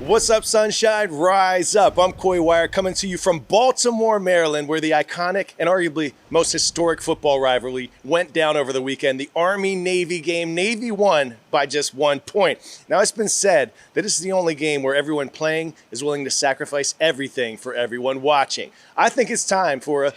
What's up, sunshine? Rise up. I'm Coy Wire coming to you from Baltimore, Maryland, where the iconic and arguably most historic football rivalry went down over the weekend. The Army-Navy game. Navy won by just 1 point. Now, it's been said that this is the only game where everyone playing is willing to sacrifice everything for everyone watching. I think it's time for a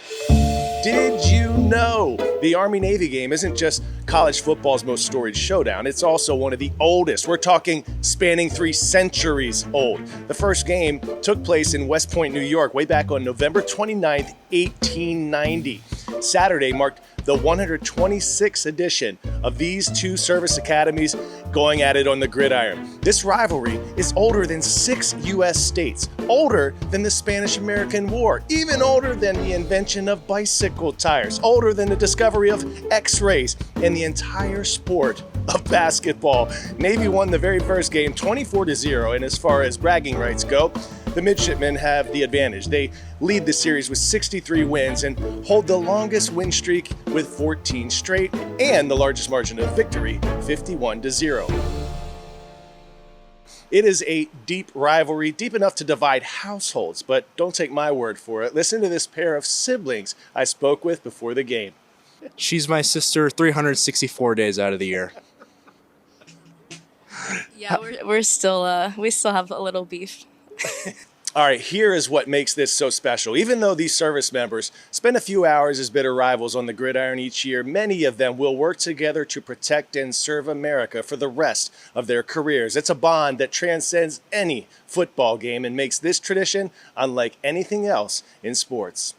Did You Know? The Army-Navy game isn't just college football's most storied showdown. It's also one of the oldest. We're talking spanning 3 centuries old. The first game took place in West Point, New York, way back on November 29th, 1890. Saturday marked the 126th edition of these two service academies going at it on the gridiron. This rivalry is older than 6 U.S. states, older than the Spanish-American War, even older than the invention of bicycle tires, older than the discovery of X-rays, and the entire sport of basketball. Navy won the very first game 24-0, and as far as bragging rights go, the midshipmen have the advantage. They lead the series with 63 wins and hold the longest win streak with 14 straight and the largest margin of victory, 51-0. It is a deep rivalry, deep enough to divide households, but don't take my word for it. Listen to this pair of siblings I spoke with before the game. She's my sister 364 days out of the year. Yeah, we still have a little beef. All right, here is what makes this so special. Even though these service members spend a few hours as bitter rivals on the gridiron each year, many of them will work together to protect and serve America for the rest of their careers. It's a bond that transcends any football game and makes this tradition unlike anything else in sports.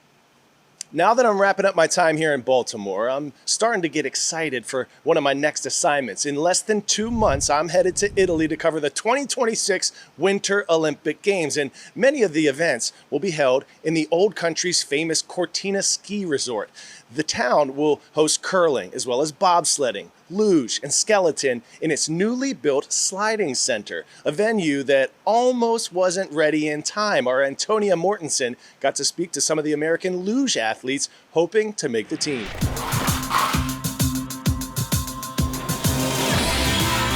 Now that I'm wrapping up my time here in Baltimore, I'm starting to get excited for one of my next assignments. In less than 2 months, I'm headed to Italy to cover the 2026 Winter Olympic Games, and many of the events will be held in the old country's famous Cortina ski resort. The town will host curling as well as bobsledding, luge, and skeleton in its newly built sliding center, a venue that almost wasn't ready in time. Our Antonia Mortensen got to speak to some of the American luge athletes hoping to make the team.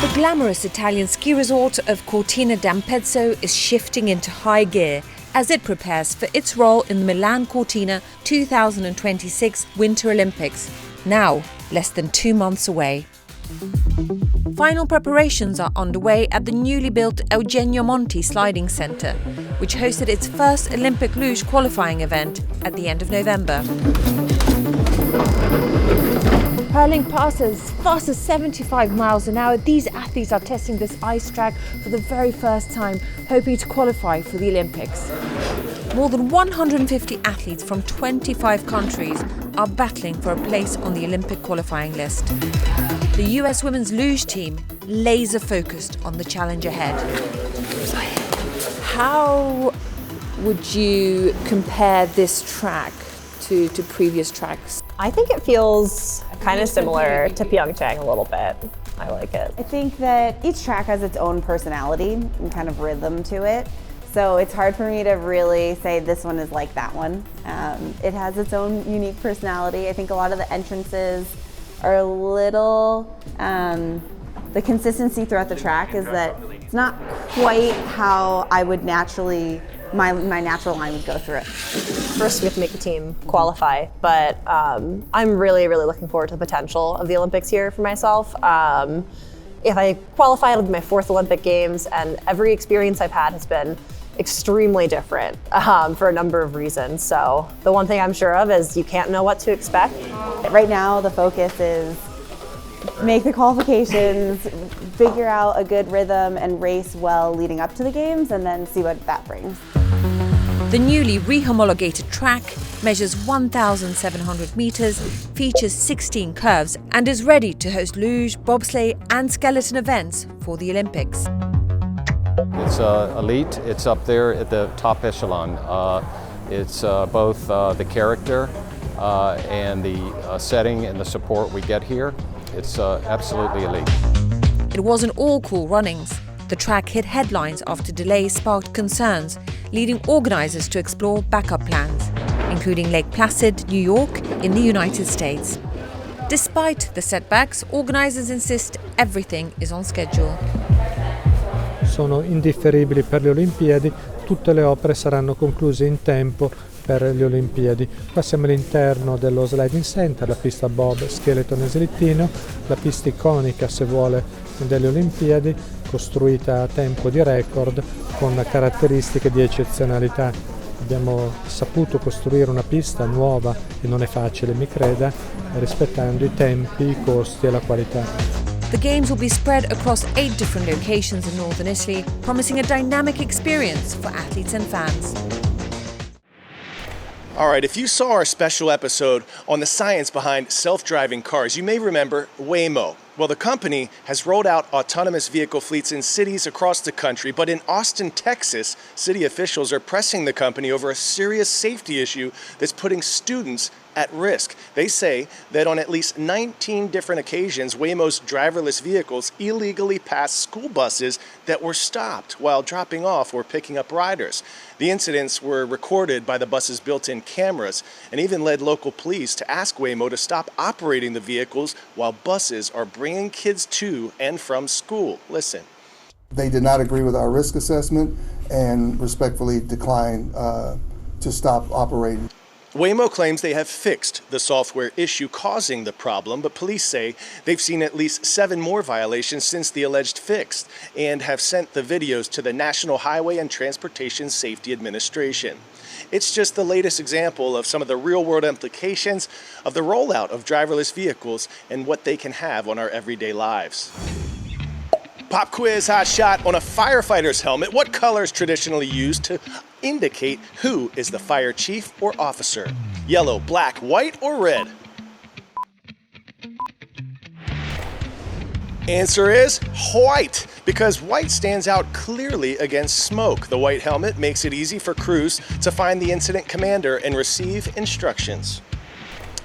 The glamorous Italian ski resort of Cortina d'Ampezzo is shifting into high gear as it prepares for its role in the Milan Cortina 2026 Winter Olympics, now less than 2 months away. Final preparations are underway at the newly built Eugenio Monti Sliding Centre, which hosted its first Olympic luge qualifying event at the end of November. Hurling past as fast as 75 miles an hour, these athletes are testing this ice track for the very first time, hoping to qualify for the Olympics. More than 150 athletes from 25 countries are battling for a place on the Olympic qualifying list. The US women's luge team laser focused on the challenge ahead. How would you compare this track to previous tracks? I think it feels kind of similar to Pyeongchang a little bit. I like it. I think that each track has its own personality and kind of rhythm to it. So it's hard for me to really say this one is like that one. It has its own unique personality. I think a lot of the entrances are a little, the consistency throughout the track is that it's not quite how I would naturally, my natural line would go through it. First we have to make the team qualify, but I'm really, really looking forward to the potential of the Olympics here for myself. If I qualify, it'll be my 4th Olympic Games, and every experience I've had has been extremely different for a number of reasons. So the one thing I'm sure of is you can't know what to expect. Right now the focus is make the qualifications, figure out a good rhythm and race well leading up to the games, and then see what that brings. The newly rehomologated track measures 1,700 meters, features 16 curves, and is ready to host luge, bobsleigh and skeleton events for the Olympics. It's elite. It's up there at the top echelon. It's both the character and the setting and the support we get here. It's absolutely elite. It wasn't all cool runnings. The track hit headlines after delays sparked concerns, leading organisers to explore backup plans, including Lake Placid, New York, in the United States. Despite the setbacks, organisers insist everything is on schedule. sono indifferibili per le Olimpiadi, tutte le opere saranno concluse in tempo per le Olimpiadi. Qua siamo all'interno dello sliding center, la pista bob, skeleton e slittino, la pista iconica, se vuole, delle Olimpiadi, costruita a tempo di record con caratteristiche di eccezionalità. Abbiamo saputo costruire una pista nuova e non è facile, mi creda, rispettando i tempi, i costi e la qualità. The games will be spread across 8 different locations in northern Italy, promising a dynamic experience for athletes and fans. All right, if you saw our special episode on the science behind self-driving cars, you may remember Waymo. Well, the company has rolled out autonomous vehicle fleets in cities across the country, but in Austin, Texas, city officials are pressing the company over a serious safety issue that's putting students at risk. They say that on at least 19 different occasions, Waymo's driverless vehicles illegally passed school buses that were stopped while dropping off or picking up riders. The incidents were recorded by the bus's built-in cameras and even led local police to ask Waymo to stop operating the vehicles while buses are bringing kids to and from school. Listen. They did not agree with our risk assessment and respectfully declined to stop operating. Waymo claims they have fixed the software issue causing the problem, but police say they've seen at least 7 more violations since the alleged fix and have sent the videos to the National Highway and Transportation Safety Administration. It's just the latest example of some of the real-world implications of the rollout of driverless vehicles and what they can have on our everyday lives. Pop quiz hot shot on a firefighter's helmet. What color is traditionally used to indicate who is the fire chief or officer? Yellow, black, white, or red? Answer is white, because white stands out clearly against smoke. The white helmet makes it easy for crews to find the incident commander and receive instructions.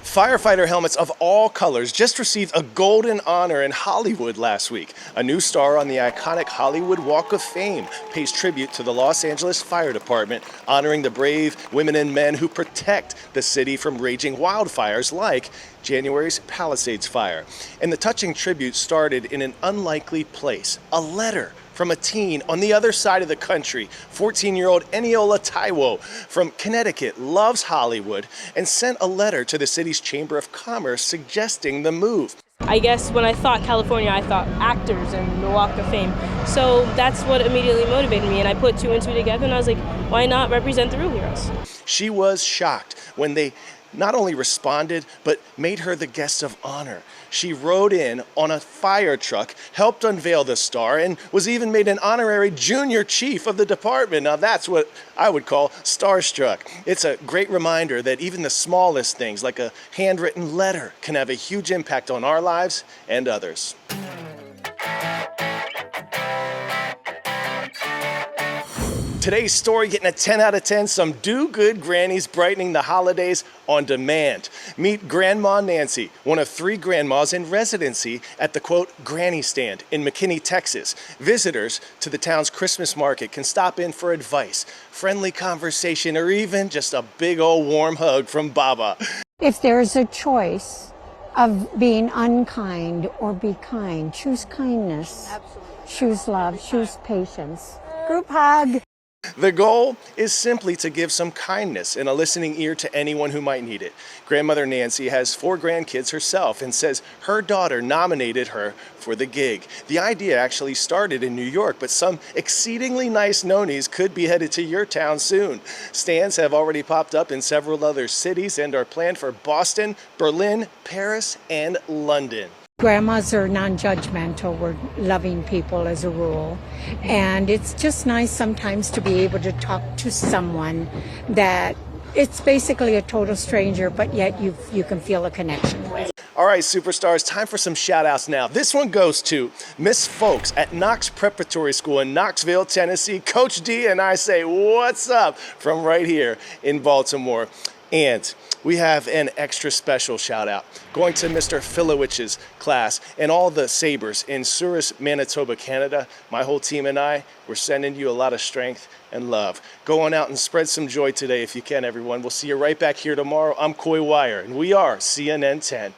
Firefighter helmets of all colors just received a golden honor in Hollywood last week. A new star on the iconic Hollywood Walk of Fame pays tribute to the Los Angeles Fire Department, honoring the brave women and men who protect the city from raging wildfires like January's Palisades fire. And the touching tribute started in an unlikely place, a letter from a teen on the other side of the country. 14-year-old Eniola Taiwo from Connecticut loves Hollywood and sent a letter to the city's Chamber of Commerce suggesting the move. I guess when I thought California, I thought actors and the Walk of Fame. So that's what immediately motivated me, and I put 2 and 2 together, and I was like, why not represent the real heroes? She was shocked when they not only responded, but made her the guest of honor. She rode in on a fire truck, helped unveil the star, and was even made an honorary junior chief of the department. Now that's what I would call starstruck. It's a great reminder that even the smallest things, like a handwritten letter, can have a huge impact on our lives and others. Today's story getting a 10 out of 10, some do-good grannies brightening the holidays on demand. Meet Grandma Nancy, one of 3 grandmas in residency at the, quote, Granny Stand in McKinney, Texas. Visitors to the town's Christmas market can stop in for advice, friendly conversation, or even just a big old warm hug from Baba. If there's a choice of being unkind or be kind, choose kindness. Absolutely. Choose love, choose patience. Group hug. The goal is simply to give some kindness and a listening ear to anyone who might need it. Grandmother Nancy has 4 grandkids herself and says her daughter nominated her for the gig. The idea actually started in New York, but some exceedingly nice nonies could be headed to your town soon. Stands have already popped up in several other cities and are planned for Boston, Berlin, Paris, and London. Grandmas are non-judgmental. We're loving people as a rule. And it's just nice sometimes to be able to talk to someone that it's basically a total stranger, but yet you can feel a connection with. All right, superstars, time for some shout outs now. This one goes to Miss Folks at Knox Preparatory School in Knoxville, Tennessee. Coach D and I say, what's up, from right here in Baltimore. And we have an extra special shout out going to Mr. Filowich's class and all the Sabres in Souris, Manitoba, Canada. My whole team and I, we're sending you a lot of strength and love. Go on out and spread some joy today if you can, everyone. We'll see you right back here tomorrow. I'm Coy Wire, and we are CNN 10.